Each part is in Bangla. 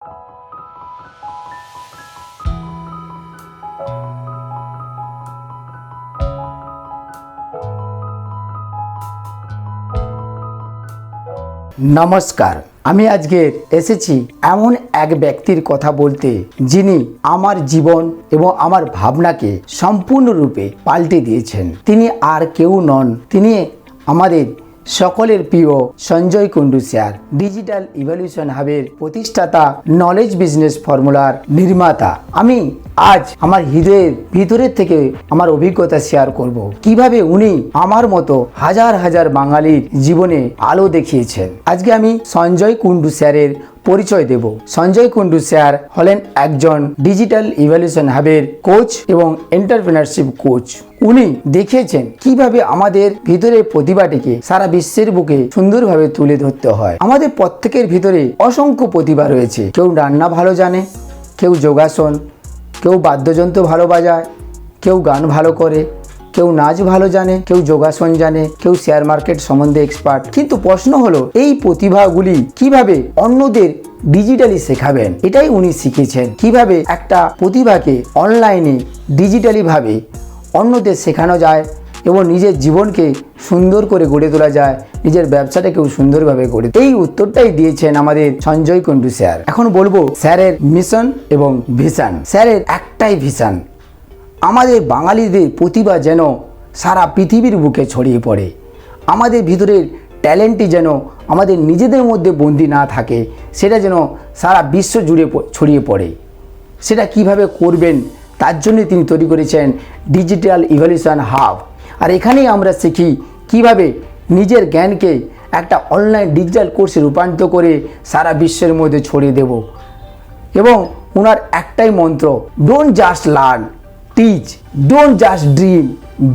নমস্কার, আমি আজকে এসেছি এমন এক ব্যক্তির কথা বলতে যিনি আমার জীবন এবং আমার ভাবনাকে সম্পূর্ণরূপে পাল্টে দিয়েছেন। তিনি আর কেউ নন, তিনি আমাদের সকলের প্রিয় Sanjay Kundu sir, digital evolution হাবের প্রতিষ্ঠাতা, নলেজ বিজনেস ফর্মুলার নির্মাতা। আমি আজ আমার হৃদয়ের ভিতরের থেকে আমার অভিজ্ঞতা শেয়ার করব, কিভাবে উনি আমার মতো হাজার হাজার বাঙালির জীবনে আলো দেখিয়েছেন। আজকে আমি সঞ্জয় কুণ্ডু স্যারের পরিচয় দেব। সঞ্জয় কুণ্ডু স্যার হলেন একজন ডিজিটাল ইভলিউশন হাবের কোচ এবং এন্টারপ্রেনারশিপ কোচ। উনি দেখিয়েছেন কিভাবে আমাদের ভিতরের প্রতিভাটিকে সারা বিশ্বের বুকে সুন্দরভাবে তুলে ধরতে হয়। আমাদের প্রত্যেকের ভিতরে অসংখ্য প্রতিভা রয়েছে। কেউ রান্না ভালো জানে, কেউ যোগাসন, কেউ বাদ্যযন্ত্র ভালো বাজায়, কেউ গান ভালো করে, কেউ নাচ ভালো জানে, কেউ যোগাসন জানে, কেউ শেয়ার মার্কেট সম্বন্ধে এক্সপার্ট। কিন্তু প্রশ্ন হলো, এই প্রতিভাগুলি কিভাবে অন্যদের ডিজিটালি শেখাবেন? এটাই উনি শিখেছেন, কিভাবে একটা প্রতিভাকে অনলাইনে ডিজিটালি ভাবে অন্যদের শেখানো যায় এবং নিজের জীবনকে সুন্দর করে গড়ে তোলা যায়, নিজের ব্যবসাটাকেও সুন্দরভাবে গড়ে। এই উত্তরটাই দিয়েছেন আমাদের সঞ্জয় কুণ্ডু স্যার। এখন বলবো স্যারের মিশন এবং ভিশন। স্যারের একটাই ভিশন, আমাদের বাঙালিদের প্রতিভা যেন সারা পৃথিবীর বুকে ছড়িয়ে পড়ে। আমাদের ভিতরের ট্যালেন্টটি যেন আমাদের নিজেদের মধ্যে বন্দি না থাকে, সেটা যেন সারা বিশ্ব জুড়ে ছড়িয়ে পড়ে। সেটা কিভাবে করবেন, তার জন্য তিনি তৈরি করেছেন ডিজিটাল ইভলিউশন হাব। আর এখানেই আমরা শিখি কিভাবে নিজের জ্ঞানকে একটা অনলাইন ডিজিটাল কোর্সে রূপান্তর করে সারা বিশ্বের মধ্যে ছড়িয়ে দেব। এবং ওনার একটাই মন্ত্র, don't just learn, teach, don't just dream,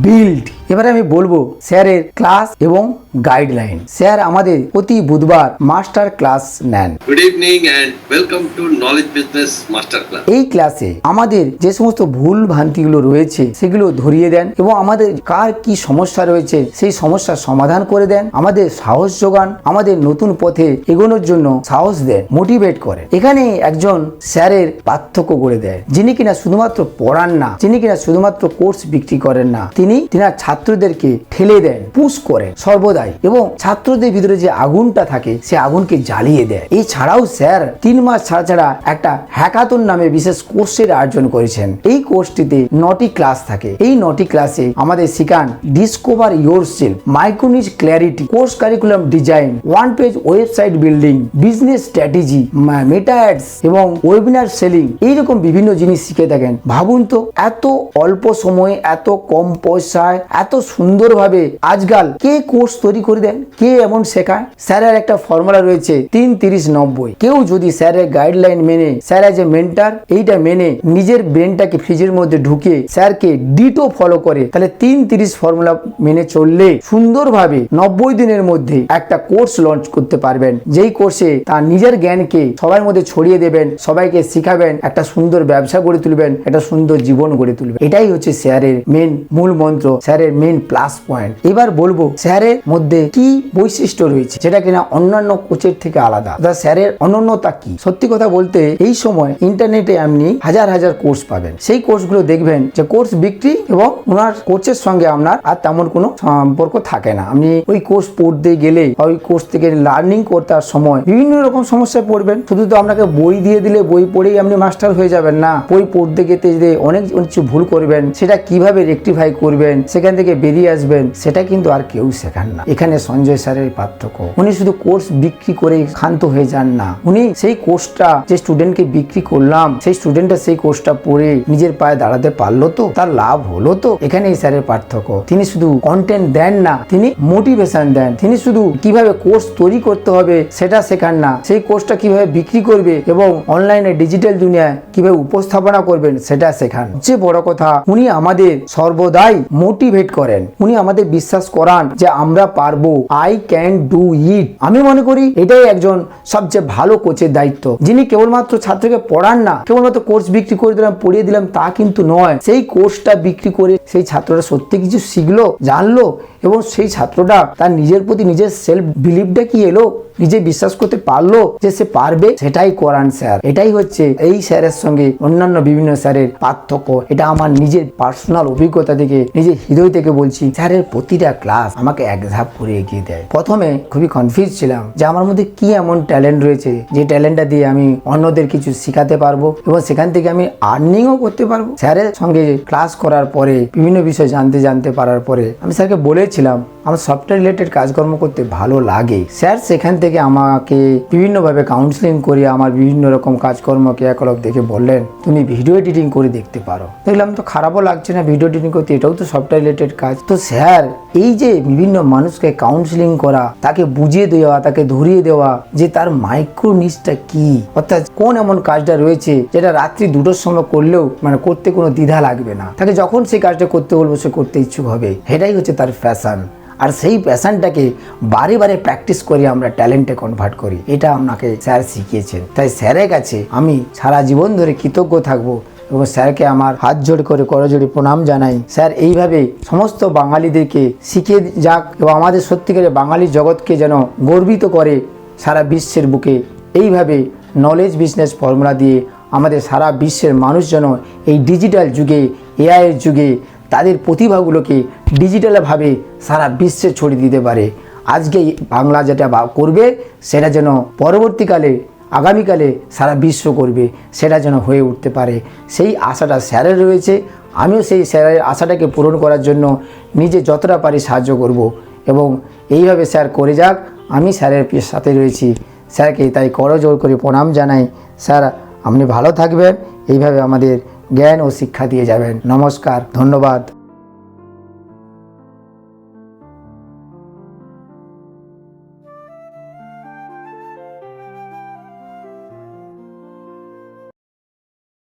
build. এবারে আমি বলবো স্যারের ক্লাস এবং গাইডলাইন। স্যার আমাদের প্রতি বুধবার মাস্টার ক্লাস নেন। Good evening and welcome to knowledge business master class. এই ক্লাসে আমাদের যে সমস্ত ভুল ভ্রান্তিগুলো রয়েছে সেগুলো ধরিয়ে দেন এবং আমাদের কার কি সমস্যা রয়েছে সেই সমস্যার সমাধান করে দেন, আমাদের সাহস যোগান, আমাদের নতুন পথে এগোনোর জন্য সাহস দেন, মোটিভেট করে। এখানে একজন স্যারের পার্থক্য করে দেয়, যিনি কিনা শুধুমাত্র পড়ান না, যিনি কিনা শুধুমাত্র কোর্স বিক্রি করেন না, তিনি ছাত্রদেরকে ঠেলে দেন, পুশ করেন সর্বদাই, এবং ছাত্রদের ভিতরে যে আগুনটা থাকে সে আগুনকে জ্বালিয়ে দেয়। এছাড়াও স্যার 3 মাস ছাড়া একটা হ্যাকাথন নামে বিশেষ কোর্সের আয়োজন করেছেন। এই কোর্সটিতে 9টি ক্লাস থাকে। এই 9টি ক্লাসে আমাদের শিখান discover yourself, micro niche clarity, course curriculum design, 1 page website building, business strategy, meta ads এবং ওয়েবিনার সেলিং। এইরকম বিভিন্ন জিনিস শিখে থাকেন। ভাবুন তো, এত অল্প সময়ে, এত কম পয়সায়, এত সুন্দরভাবে আজকাল কে কোর্স তৈরি করে দেন, কে এমন শেখায়? স্যারের একটা ফর্মুলা রয়েছে 3-30-90। কেউ যদি স্যারের গাইডলাইন মেনে, স্যার এজ এ মেন্টর, এইটা মেনে নিজের ব্রেনটাকে ফ্রিজের মধ্যে ঢুকে স্যারকে ডিটো ফলো করে, তাহলে 3-30 ফর্মুলা মেনে চললে সুন্দরভাবে 90 দিনের মধ্যে একটা কোর্স লঞ্চ করতে পারবেন। যেই কোর্সে তার নিজের জ্ঞানকে সবার মধ্যে ছড়িয়ে দেবেন, সবাইকে শিখাবেন, একটা সুন্দর ব্যবসা গড়ে তুলবেন, একটা সুন্দর জীবন গড়ে তুলবেন। এটাই হচ্ছে স্যারের মূল মন্ত্র, স্যারের মেন প্লাস পয়েন্ট। এবার বলবো স্যারের মধ্যে কি বৈশিষ্ট্য রয়েছে যেটা কিনা অন্যান্য কোচের থেকে আলাদা, স্যারের অনন্যতা কি। সত্যি কথা বলতে এই সময় ইন্টারনেটে আপনি হাজার হাজার কোর্স পাবেন। সেই কোর্সগুলো দেখবেন যে কোর্স বিক্রি এবং ওনার কোর্সের সঙ্গে আপনার আর তেমন কোনো সম্পর্ক থাকে না। আপনি ওই কোর্স পড়তে গেলে, ওই কোর্স থেকে লার্নিং করতে সময় বিভিন্ন রকম সমস্যায় পড়বেন। শুধু তো আপনাকে বই দিয়ে দিলে বই পড়েই আপনি মাস্টার হয়ে যাবেন না। বই পড়তে গেতে যে অনেক কিছু ভুল করবেন, সেটা কিভাবে রেকটিফাই করবেন, সেখান থেকে বেরিয়ে আসবেন, সেটা কিন্তু আর কেউ শেখান না। এখানে সঞ্জয় স্যারের পার্থক্য, উনি শুধু কোর্স বিক্রি করে ক্ষান্ত হয়ে যান না। উনি সেই কোর্সটা যে স্টুডেন্টকে বিক্রি করলাম, সেই স্টুডেন্টটা সেই কোর্সটা পড়ে নিজের পায়ে দাঁড়াতে পারলো তো, তার লাভ হলো তো। এখানে এই স্যারের পার্থক্য। তিনি শুধু কন্টেন্ট দেন না, তিনি মোটিভেশন দেন। তিনি শুধু কিভাবে কোর্স তৈরি করতে হবে সেটা শেখান না, সেই কোর্সটা কিভাবে বিক্রি করবে এবং অনলাইনে ডিজিটাল দুনিয়ায় কিভাবে উপস্থাপনা করবেন সেটা শেখান। যে বড় কথা, উনি আমাদের সর্বদাই মোটিভেট করেন। উনি আমাদের বিশ্বাস করান যে আমরা পারবো, আই ক্যান ডু ইট। আমি মনে করি এটাই একজন সবচেয়ে ভালো কোচের দায়িত্ব, যিনি কেবলমাত্র ছাত্রকে পড়ান না, কেবলমাত্র কোর্স বিক্রি করে দিলাম, পড়িয়ে দিলাম তা কিন্তু নয়। সেই কোর্সটা বিক্রি করে সেই ছাত্ররা সত্যি কিছু শিখলো, জানলো এবং সেই ছাত্রটা তার নিজের প্রতি নিজের সেলফ বিলিভটা কি এলো, নিজে বিশ্বাস করতে পারলো যে সে পারবে, সেটাই করান স্যার। এটাই হচ্ছে এই স্যারের সঙ্গে অন্যান্য বিভিন্ন স্যারের পার্থক্য। এটা আমার নিজের পার্সোনাল অভিজ্ঞতা থেকে, নিজের হৃদয় থেকে বলছি। স্যারের প্রতিটা ক্লাস আমাকে এক ধাপ করে এগিয়ে দেয়। প্রথমে খুবই কনফিউজ ছিলাম যে আমার মধ্যে কি এমন ট্যালেন্ট রয়েছে যে ট্যালেন্টটা দিয়ে আমি অন্যদের কিছু শেখাতে পারবো এবং সেখান থেকে আমি আর্নিংও করতে পারবো। স্যারের সঙ্গে ক্লাস করার পরে বিভিন্ন বিষয় জানতে পারার পরে আমি স্যারকে বলেছিলাম আমার সফটওয়্যার রিলেটেড কাজকর্ম করতে ভালো লাগে। স্যার সেখান থেকে আমাকে বিভিন্নভাবে কাউন্সিলিং করে আমার বিভিন্ন রকম কাজকর্ম ক্রিয়াকলাপ দেখে বললেন তুমি ভিডিও এডিটিং করে দেখতে পারো। দেখলাম তো খারাপও লাগছে না ভিডিও এডিটিং করতে, এটাও তো সফটওয়্যার রিলেটেড কাজ। তো স্যার এই যে বিভিন্ন মানুষকে কাউন্সিলিং করা, তাকে বুঝিয়ে দেওয়া, তাকে ধরিয়ে দেওয়া যে তার মাইক্রো নিডসটা কি, অর্থাৎ কোন এমন কাজটা রয়েছে যেটা রাত্রি 2টোর সময় করলেও মানে করতে কোনো দ্বিধা লাগবে না, তাকে যখন সেই কাজটা করতে বলবো সে করতে ইচ্ছুক হবে। এটাই হচ্ছে তার প্যাশন। আর সেই প্যাশনটাকে বারে বারে প্র্যাকটিস করে আমরা ট্যালেন্টে কনভার্ট করি। এটা আপনাকে স্যার শিখিয়েছেন। তাই স্যারের কাছে আমি সারা জীবন ধরে কৃতজ্ঞ থাকবো এবং স্যারকে আমার হাত জোড় করে করজোড়ে প্রণাম জানাই। স্যার এইভাবে সমস্ত বাঙালিদেরকে শিখিয়ে যাক এবং আমাদের সত্যিকারের বাঙালি জগৎকে যেন গর্বিত করে সারা বিশ্বের বুকে। এইভাবে নলেজ বিজনেস ফর্মুলা দিয়ে আমাদের সারা বিশ্বের মানুষ যেন এই ডিজিটাল যুগে, এআইয়ের যুগে তাদের প্রতিভাগুলোকে ডিজিটালভাবে সারা বিশ্বে ছড়িয়ে দিতে পারে। আজকে বাংলা যেটা করবে সেটা যেন পরবর্তীকালে আগামীকালে সারা বিশ্ব করবে, সেটা যেন হয়ে উঠতে পারে। সেই আশাটা স্যারের রয়েছে। আমিও সেই স্যারের আশাটাকে পূরণ করার জন্য নিজে যতটা পারি সাহায্য করব এবং এইভাবে স্যার করে যাক। আমি স্যারের সাথে রয়েছি। স্যারকে তাই করজোড় করে প্রণাম জানাই। স্যার আপনি ভালো থাকবেন, এইভাবে আমাদের জ্ঞান ও শিক্ষা দিয়ে যাবেন। নমস্কার, ধন্যবাদ।